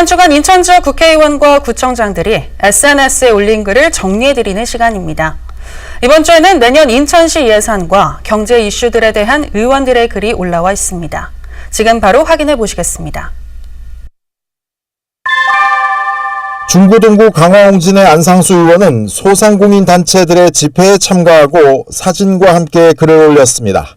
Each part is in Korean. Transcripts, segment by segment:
한 주간 인천 지역 국회의원과 구청장들이 SNS에 올린 글을 정리해드리는 시간입니다. 이번 주에는 내년 인천시 예산과 경제 이슈들에 대한 의원들의 글이 올라와 있습니다. 지금 바로 확인해 보시겠습니다. 중구동구 강화홍진의 안상수 의원은 소상공인 단체들의 집회에 참가하고 사진과 함께 글을 올렸습니다.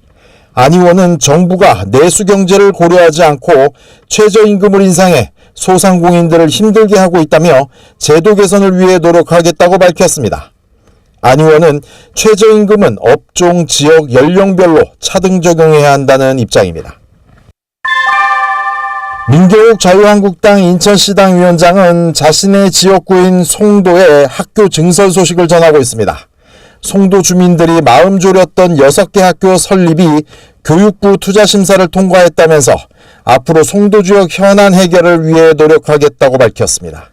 안 의원은 정부가 내수 경제를 고려하지 않고 최저임금을 인상해 소상공인들을 힘들게 하고 있다며 제도 개선을 위해 노력하겠다고 밝혔습니다. 안 의원은 최저임금은 업종, 지역, 연령별로 차등 적용해야 한다는 입장입니다. 민경욱 자유한국당 인천시당 위원장은 자신의 지역구인 송도에 학교 증설 소식을 전하고 있습니다. 송도 주민들이 마음 졸였던 6개 학교 설립이 교육부 투자심사를 통과했다면서 앞으로 송도 지역 현안 해결을 위해 노력하겠다고 밝혔습니다.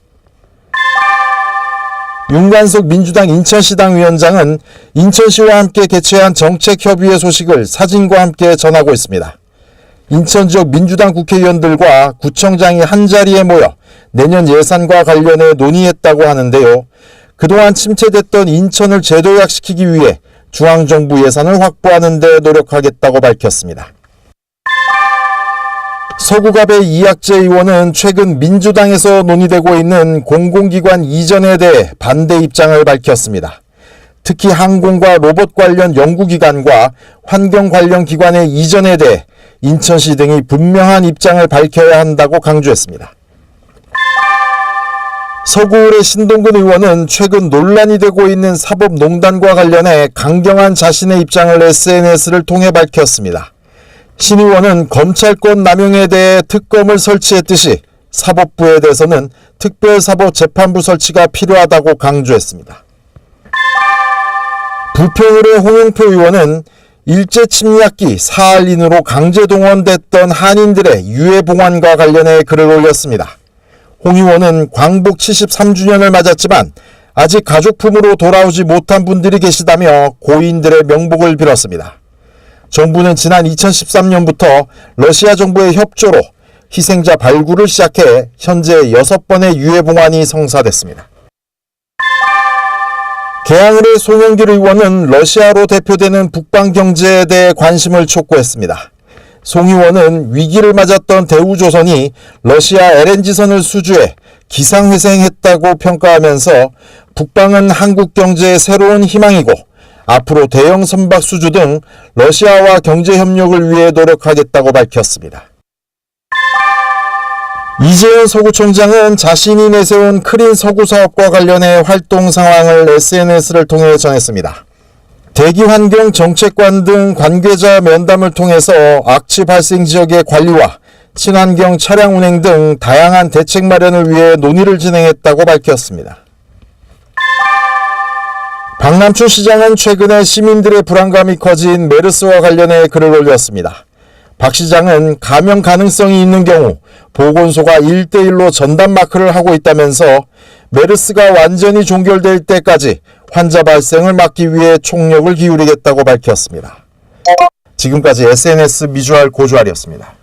윤관석 민주당 인천시당 위원장은 인천시와 함께 개최한 정책협의회 소식을 사진과 함께 전하고 있습니다. 인천 지역 민주당 국회의원들과 구청장이 한자리에 모여 내년 예산과 관련해 논의했다고 하는데요. 그동안 침체됐던 인천을 재도약시키기 위해 중앙정부 예산을 확보하는 데 노력하겠다고 밝혔습니다. 서구갑의 이학재 의원은 최근 민주당에서 논의되고 있는 공공기관 이전에 대해 반대 입장을 밝혔습니다. 특히 항공과 로봇 관련 연구기관과 환경 관련 기관의 이전에 대해 인천시 등이 분명한 입장을 밝혀야 한다고 강조했습니다. 서구울의 신동근 의원은 최근 논란이 되고 있는 사법농단과 관련해 강경한 자신의 입장을 SNS를 통해 밝혔습니다. 신 의원은 검찰권 남용에 대해 특검을 설치했듯이 사법부에 대해서는 특별사법재판부 설치가 필요하다고 강조했습니다. 부평을의 홍영표 의원은 일제 침략기 사할린으로 강제 동원됐던 한인들의 유해 봉환과 관련해 글을 올렸습니다. 홍 의원은 광복 73주년을 맞았지만 아직 가족품으로 돌아오지 못한 분들이 계시다며 고인들의 명복을 빌었습니다. 정부는 지난 2013년부터 러시아 정부의 협조로 희생자 발굴을 시작해 현재 6번의 유해 봉환이 성사됐습니다. 개항을의 송영길 의원은 러시아로 대표되는 북방 경제에 대해 관심을 촉구했습니다. 송 의원은 위기를 맞았던 대우조선이 러시아 LNG선을 수주해 기상회생했다고 평가하면서 북방은 한국 경제의 새로운 희망이고 앞으로 대형 선박 수주 등 러시아와 경제 협력을 위해 노력하겠다고 밝혔습니다. 이재현 서구청장은 자신이 내세운 크린 서구 사업과 관련해 활동 상황을 SNS를 통해 전했습니다. 대기환경 정책관 등 관계자 면담을 통해서 악취 발생 지역의 관리와 친환경 차량 운행 등 다양한 대책 마련을 위해 논의를 진행했다고 밝혔습니다. 박남춘 시장은 최근에 시민들의 불안감이 커진 메르스와 관련해 글을 올렸습니다. 박 시장은 감염 가능성이 있는 경우 보건소가 1:1로 전담 마크를 하고 있다면서 메르스가 완전히 종결될 때까지 환자 발생을 막기 위해 총력을 기울이겠다고 밝혔습니다. 지금까지 SNS 미주알 고주알이었습니다.